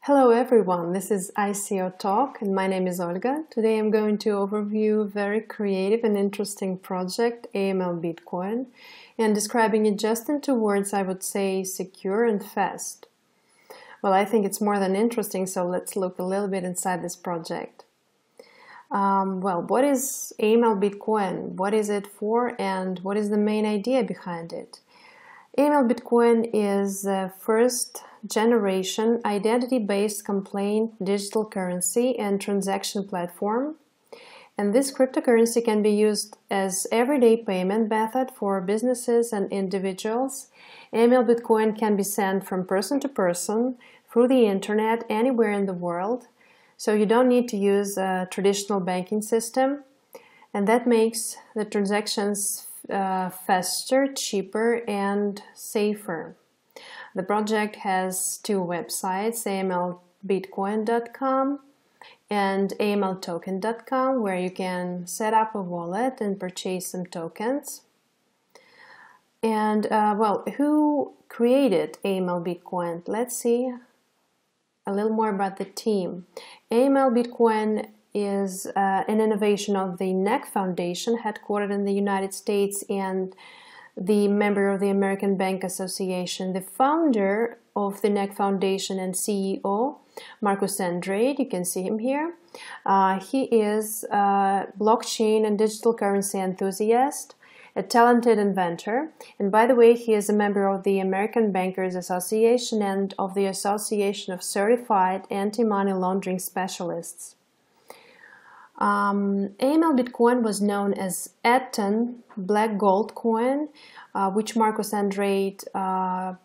Hello everyone, this is ICO Talk and my name is Olga. Today I'm going to overview a very creative and interesting project, AML BitCoin, and describing it just in 2 words, I would say secure and fast. Well, I think it's more than interesting, so let's look a little bit inside this project. What is AML BitCoin? What is it for and what is the main idea behind it? AML BitCoin is the first generation identity-based complaint digital currency and transaction platform. And this cryptocurrency can be used as everyday payment method for businesses and individuals. AML BitCoin can be sent from person to person through the internet anywhere in the world. So you don't need to use a traditional banking system. And that makes the transactions faster, cheaper, and safer. The project has 2 websites, amlbitcoin.com and amltoken.com, where you can set up a wallet and purchase some tokens. And who created AML BitCoin? Let's see a little more about the team. AML BitCoin is an innovation of the NAC Foundation, headquartered in the United States and the member of the American Bank Association. The founder of the NAC Foundation and CEO, Marcus Andrade, you can see him here. He is a blockchain and digital currency enthusiast, a talented inventor, and by the way, he is a member of the American Bankers Association and of the Association of Certified Anti-Money Laundering Specialists. AML BitCoin was known as Eton Black Gold Coin, which Marcus Andrade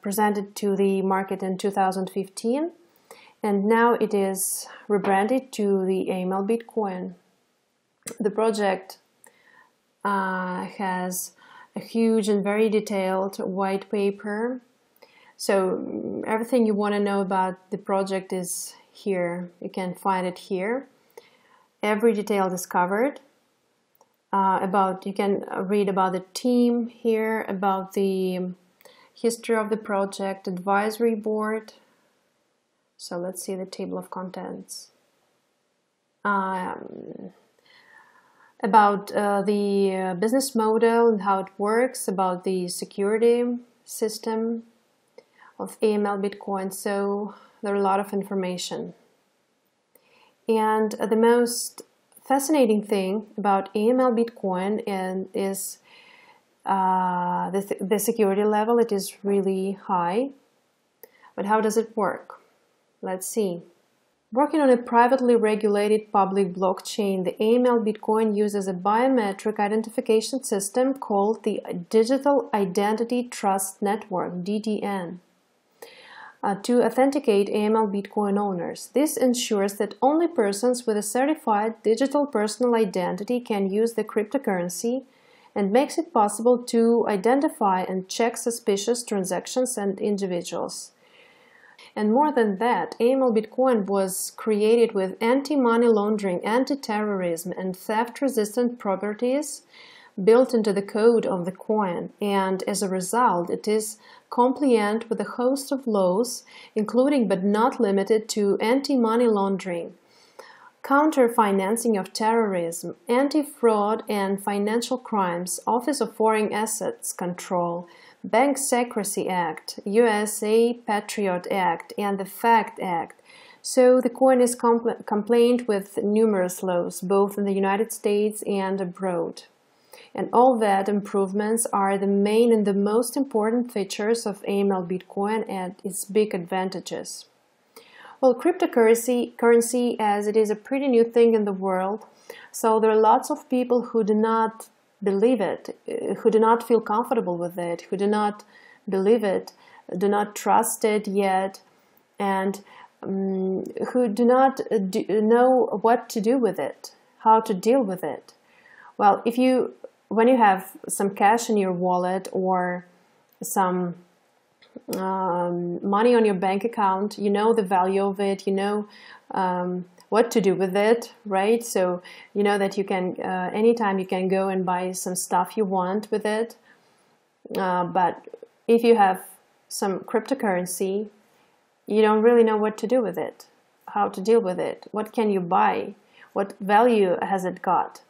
presented to the market in 2015, and now it is rebranded to the AML BitCoin. The project has a huge and very detailed white paper, so everything you want to know about the project is here. You can find it here. Every detail is covered. You can read about the team here, about the history of the project, advisory board. So let's see the table of contents. About the business model and how it works, about the security system of AML BitCoin. So there are a lot of information. And the most fascinating thing about AML BitCoin is the security level. It is really high. But how does it work? Let's see. Working on a privately regulated public blockchain, the AML BitCoin uses a biometric identification system called the Digital Identity Trust Network, DDN. To authenticate AML BitCoin owners. This ensures that only persons with a certified digital personal identity can use the cryptocurrency and makes it possible to identify and check suspicious transactions and individuals. And more than that, AML BitCoin was created with anti-money laundering, anti-terrorism, and theft-resistant properties built into the code of the coin, and as a result, it is compliant with a host of laws, including but not limited to anti-money laundering, counter-financing of terrorism, anti-fraud and financial crimes, Office of Foreign Assets Control, Bank Secrecy Act, USA Patriot Act, and the FACT Act. So the coin is compliant with numerous laws, both in the United States and abroad. And all that improvements are the main and the most important features of AML BitCoin and its big advantages. Well, cryptocurrency, as it is a pretty new thing in the world, so there are lots of people who do not believe it, who do not feel comfortable with it, who do not believe it, do not trust it yet, and who do not know what to do with it, how to deal with it. Well, when you have some cash in your wallet or some money on your bank account, you know the value of it, you know what to do with it, right? So you know that you can, anytime you can go and buy some stuff you want with it. But if you have some cryptocurrency, you don't really know what to do with it, how to deal with it. What can you buy? What value has it got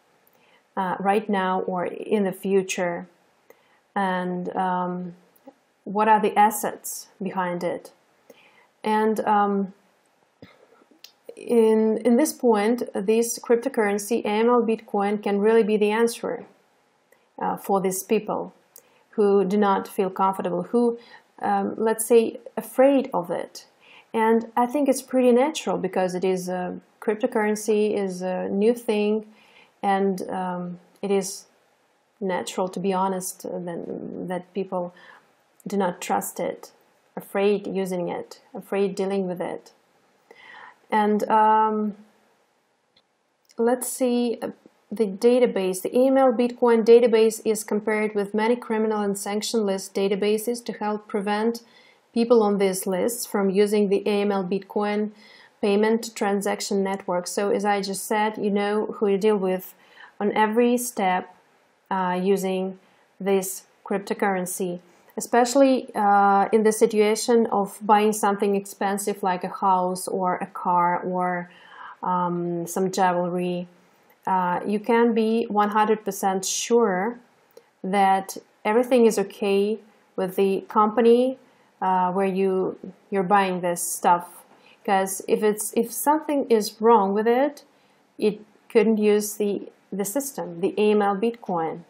right now or in the future? And what are the assets behind it? And in this point, this cryptocurrency, AML BitCoin, can really be the answer for these people who do not feel comfortable, who, let's say, afraid of it. And I think it's pretty natural because it is cryptocurrency is a new thing, and it is natural, to be honest, that people do not trust it, afraid using it, afraid dealing with it. And let's see the database. The AML BitCoin database is compared with many criminal and sanction list databases to help prevent people on these lists from using the AML BitCoin payment transaction network. So as I just said, you know who you deal with on every step using this cryptocurrency, especially in the situation of buying something expensive like a house or a car or some jewelry. You can be 100% sure that everything is okay with the company where you're buying this stuff. Because if something is wrong with it, it couldn't use the system, the AML BitCoin.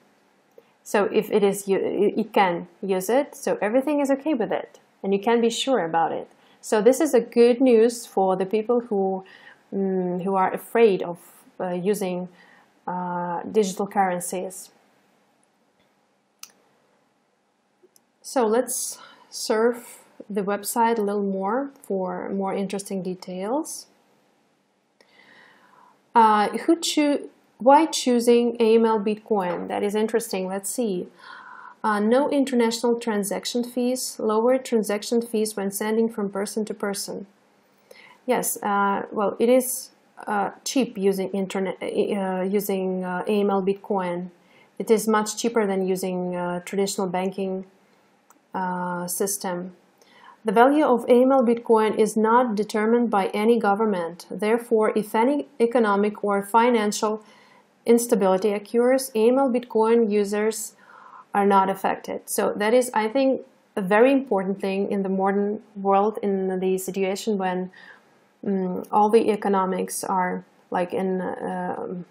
So if it is, it can use it. So everything is okay with it, and you can be sure about it. So this is a good news for the people who are afraid of using digital currencies. So let's surf the website a little more for more interesting details. Why choosing AML BitCoin? That is interesting. Let's see. No international transaction fees, lower transaction fees when sending from person to person. Yes, well, it is cheap using AML BitCoin. It is much cheaper than using traditional banking system. The value of AML BitCoin is not determined by any government. Therefore, if any economic or financial instability occurs, AML BitCoin users are not affected. So that is, I think, a very important thing in the modern world, in the situation when all the economics are like in a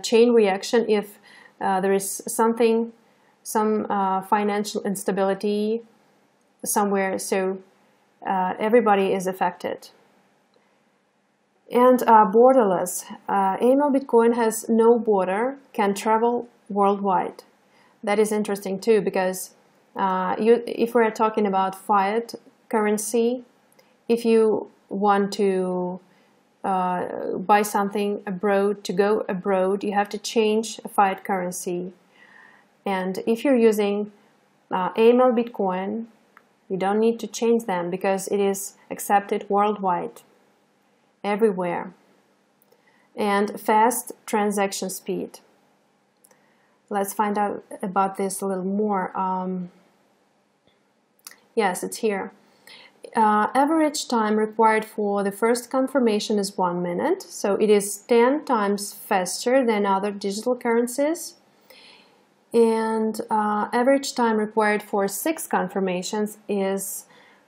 chain reaction. If there is some financial instability somewhere, so everybody is affected. And borderless. AML BitCoin has no border, can travel worldwide. That is interesting too, because if we're talking about fiat currency, if you want to buy something abroad, to go abroad, you have to change a fiat currency. And if you're using AML BitCoin, you don't need to change them because it is accepted worldwide, everywhere. And fast transaction speed. Let's find out about this a little more. Yes, it's here. Average time required for the first confirmation is 1 minute, so it is 10 times faster than other digital currencies. And average time required for 6 confirmations is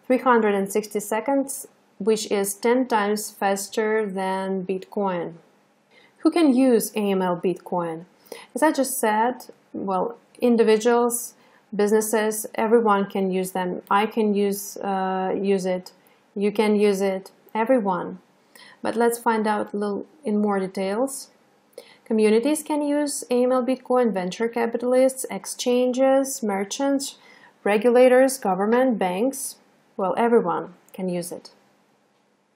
360 seconds, which is 10 times faster than Bitcoin. Who can use AML BitCoin? As I just said, well, individuals, businesses, everyone can use them. I can use it. You can use it. Everyone. But let's find out a little in more details. Communities can use AML BitCoin, venture capitalists, exchanges, merchants, regulators, government, banks. Well, everyone can use it.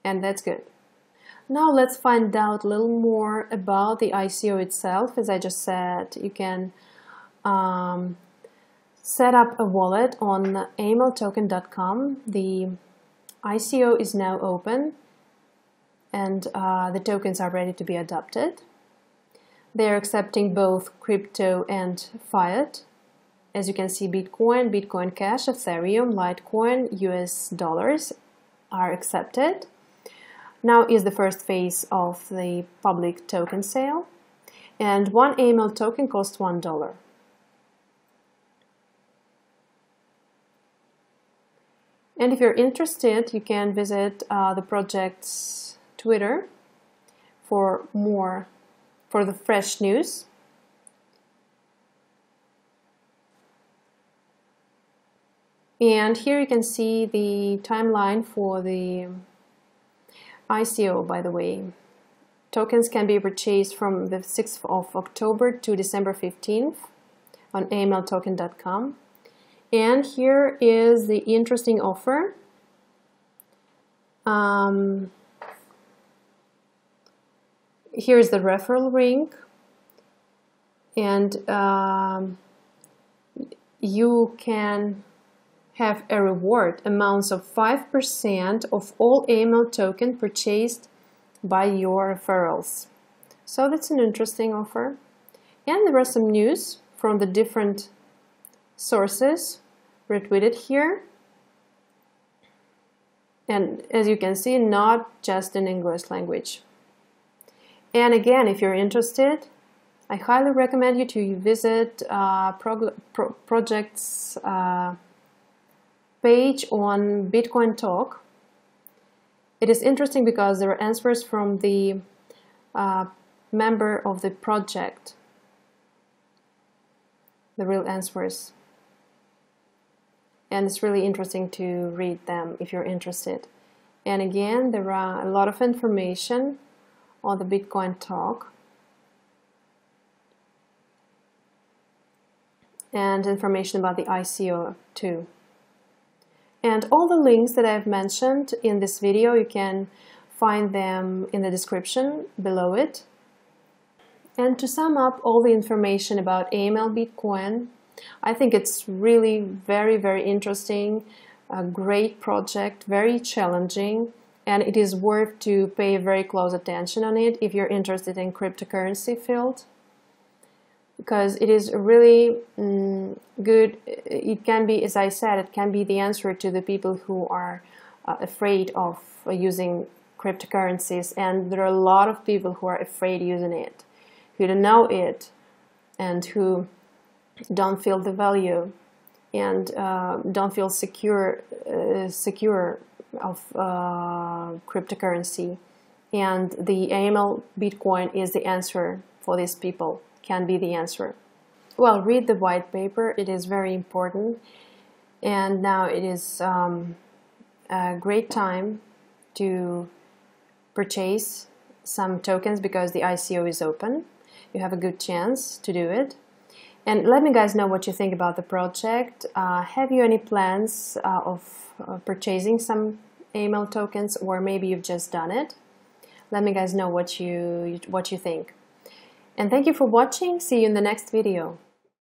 And that's good. Now let's find out a little more about the ICO itself. As I just said, you can set up a wallet on amltoken.com. The ICO is now open, and the tokens are ready to be adopted. They are accepting both crypto and fiat, As you can see, Bitcoin, Bitcoin Cash, Ethereum, Litecoin, US dollars are accepted. Now is the first phase of the public token sale, and one AML token costs $1. And if you're interested, you can visit the project's Twitter for the fresh news. And here you can see the timeline for the ICO, by the way. Tokens can be purchased from the 6th of October to December 15th on amltoken.com. And here is the interesting offer. Here is the referral link, and you can have a reward amounts of 5% of all AML token purchased by your referrals. So that's an interesting offer. And there are some news from the different sources retweeted here. And as you can see, not just in English language. And again, if you're interested, I highly recommend you to visit project's page on Bitcoin Talk. It is interesting because there are answers from the member of the project, the real answers. And it's really interesting to read them if you're interested. And again, there are a lot of information on the Bitcoin Talk and information about the ICO too. And all the links that I've mentioned in this video, you can find them in the description below it. And to sum up all the information about AML BitCoin, I think it's really very, very interesting, a great project, very challenging, and it is worth to pay very close attention on it if you're interested in cryptocurrency field, because it is really good. It can be, as I said, it can be the answer to the people who are afraid of using cryptocurrencies, and there are a lot of people who are afraid using it, who don't know it, and who don't feel the value and don't feel secure of cryptocurrency. And the AML Bitcoin is the answer for these people, can be the answer. Well, read the white paper, it is very important. And now it is a great time to purchase some tokens because the ICO is open. You have a good chance to do it. And let me guys know what you think about the project. Have you any plans of purchasing some AML tokens, or maybe you've just done it? Let me guys know what you think. And thank you for watching. See you in the next video.